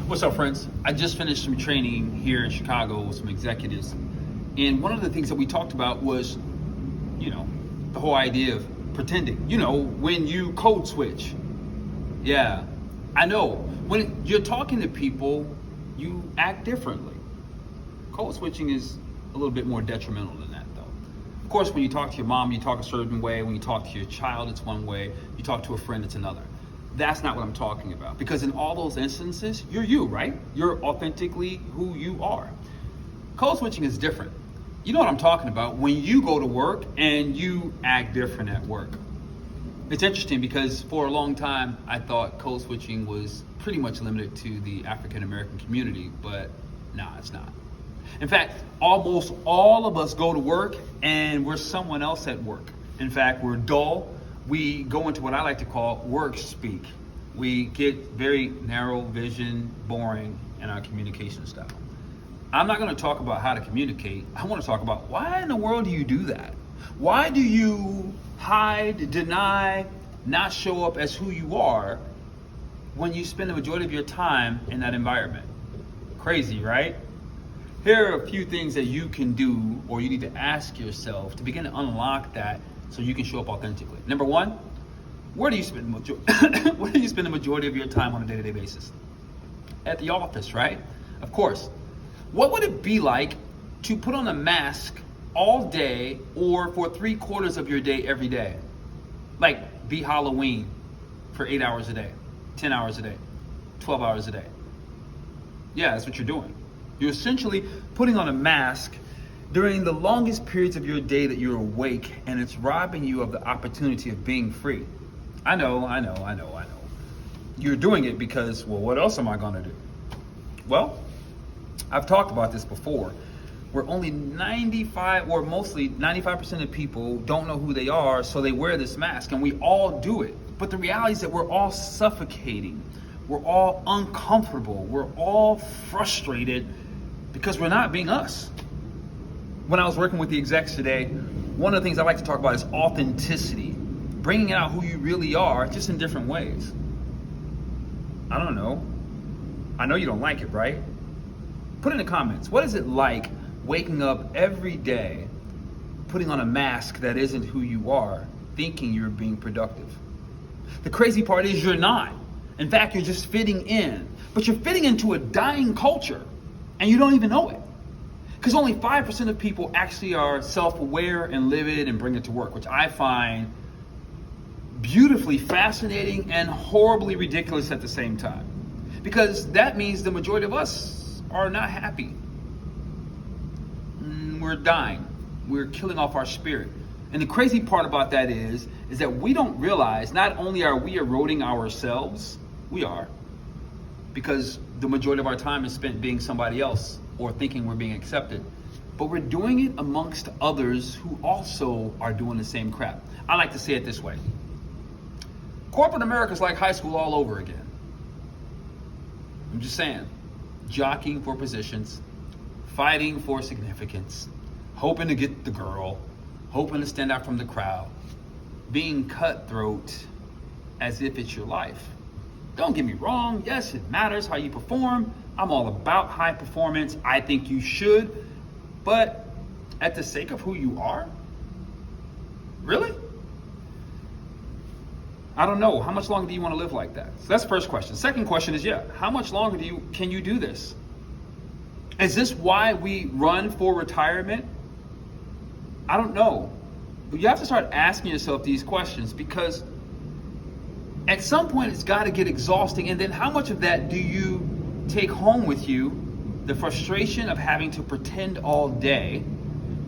What's up, friends? I just finished some training here in Chicago with some executives. And one of the things that we talked about was, the whole idea of pretending. When you code switch. Yeah, I know. When you're talking to people, you act differently. Code switching is a little bit more detrimental than that, though. Of course, when you talk to your mom, you talk a certain way. When you talk to your child, it's one way. You talk to a friend, it's another. That's not what I'm talking about. Because in all those instances, you're you, right? You're authentically who you are. Code switching is different. You know what I'm talking about when you go to work and you act different at work. It's interesting because for a long time, I thought code switching was pretty much limited to the African American community, but nah, it's not. In fact, almost all of us go to work and we're someone else at work. In fact, we're dull. We go into what I like to call work speak. We get very narrow vision, boring in our communication style. I'm not going to talk about how to communicate. I want to talk about why in the world do you do that? Why do you hide, deny, not show up as who you are when you spend the majority of your time in that environment? Crazy, right? Here are a few things that you can do or you need to ask yourself to begin to unlock that so you can show up authentically. Number one, where do you spend the majority of your time on a day-to-day basis? At the office, right? Of course. What would it be like to put on a mask all day or for 3/4 of your day every day? Like be Halloween for 8 hours a day, 10 hours a day, 12 hours a day. Yeah, that's what you're doing. You're essentially putting on a mask during the longest periods of your day that you're awake, and it's robbing you of the opportunity of being free. I know. You're doing it because, well, what else am I gonna do? Well, I've talked about this before, where only 95% of people don't know who they are, so they wear this mask, and we all do it. But the reality is that we're all suffocating. We're all uncomfortable. We're all frustrated because we're not being us. When I was working with the execs today, one of the things I like to talk about is authenticity, bringing out who you really are, just in different ways. I don't know. I know you don't like it, right? Put in the comments, what is it like waking up every day, putting on a mask that isn't who you are, thinking you're being productive? The crazy part is you're not. In fact, you're just fitting in, but you're fitting into a dying culture and you don't even know it. Because only 5% of people actually are self-aware and live it and bring it to work, which I find beautifully fascinating and horribly ridiculous at the same time. Because that means the majority of us are not happy. We're dying. We're killing off our spirit. And the crazy part about that is that we don't realize not only are we eroding ourselves, we are, because the majority of our time is spent being somebody else or thinking we're being accepted, but we're doing it amongst others who also are doing the same crap. I like to say it this way. Corporate America is like high school all over again. I'm just saying, jockeying for positions, fighting for significance, hoping to get the girl, hoping to stand out from the crowd, being cutthroat as if it's your life. Don't get me wrong, yes, it matters how you perform. I'm all about high performance. I think you should, but at the sake of who you are? Really? I don't know. How much longer do you want to live like that? So that's the first question. Second question is, how much longer can you do this? Is this why we run for retirement? I don't know. But you have to start asking yourself these questions, because at some point it's got to get exhausting. And then how much of that do you take home with you? The frustration of having to pretend all day,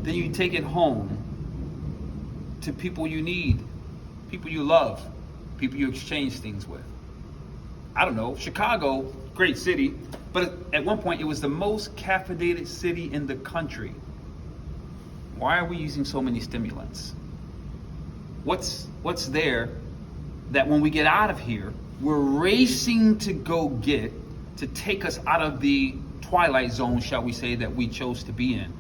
then you take it home to people you need, people you love, people you exchange things with. I don't know, Chicago, great city, but at one point it was the most caffeinated city in the country. Why are we using so many stimulants? What's there that when we get out of here, we're racing to go get to take us out of the twilight zone, shall we say, that we chose to be in?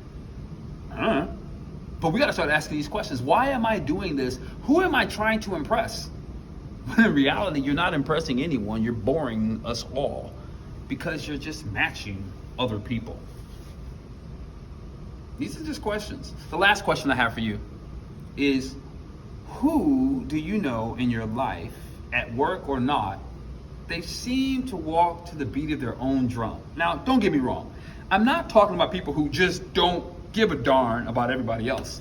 But we got to start asking these questions. Why am I doing this? Who am I trying to impress? When in reality, you're not impressing anyone. You're boring us all. because you're just matching other people? These are just questions. The last question I have for you is, who do you know in your life, at work or not, they seem to walk to the beat of their own drum? Now, don't get me wrong. I'm not talking about people who just don't give a darn about everybody else.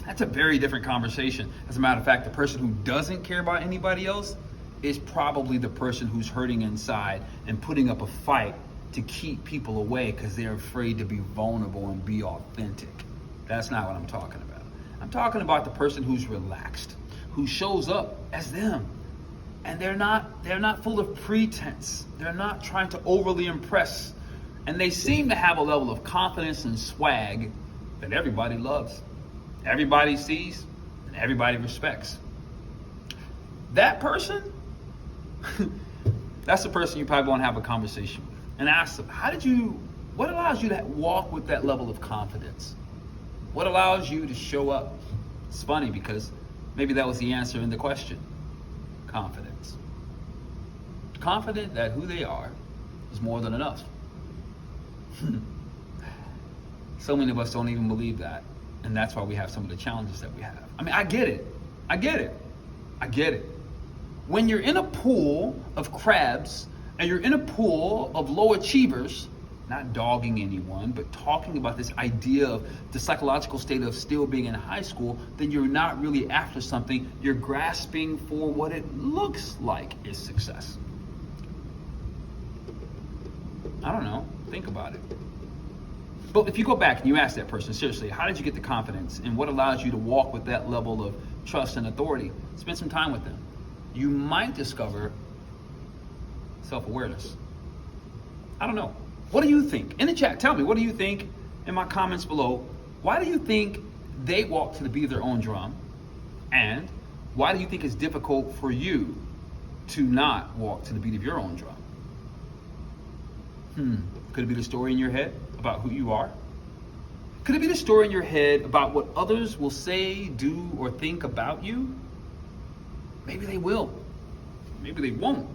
That's a very different conversation. As a matter of fact, the person who doesn't care about anybody else is probably the person who's hurting inside and putting up a fight to keep people away because they're afraid to be vulnerable and be authentic. That's not what I'm talking about. I'm talking about the person who's relaxed, who shows up as them. And they're not full of pretense. They're not trying to overly impress. And they seem to have a level of confidence and swag that everybody loves, everybody sees, and everybody respects. That person, that's the person you probably want to have a conversation with and ask them, what allows you to walk with that level of confidence? What allows you to show up? It's funny because maybe that was the answer in the question. Confidence. Confident that who they are is more than enough. So many of us don't even believe that. And that's why we have some of the challenges that we have. I mean, I get it. When you're in a pool of crabs and you're in a pool of low achievers, not dogging anyone, but talking about this idea of the psychological state of still being in high school, then you're not really after something. You're grasping for what it looks like is success. I don't know. Think about it. But if you go back and you ask that person, seriously, how did you get the confidence and what allows you to walk with that level of trust and authority? Spend some time with them. You might discover self-awareness. I don't know. What do you think? In the chat, tell me, what do you think in my comments below? Why do you think they walk to the beat of their own drum? And why do you think it's difficult for you to not walk to the beat of your own drum? Could it be the story in your head about who you are? Could it be the story in your head about what others will say, do, or think about you? Maybe they will. Maybe they won't.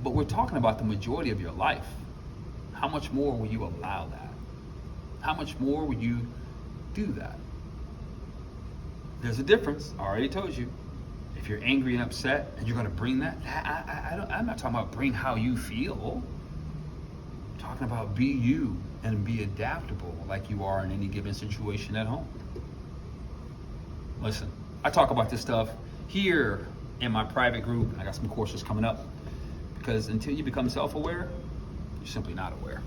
But we're talking about the majority of your life. How much more will you allow that? How much more will you do that? There's a difference. I already told you. If you're angry and upset and you're going to bring that, I'm not talking about bring how you feel. I'm talking about be you and be adaptable like you are in any given situation at home. Listen, I talk about this stuff here in my private group. I got some courses coming up because until you become self-aware, you're simply not aware.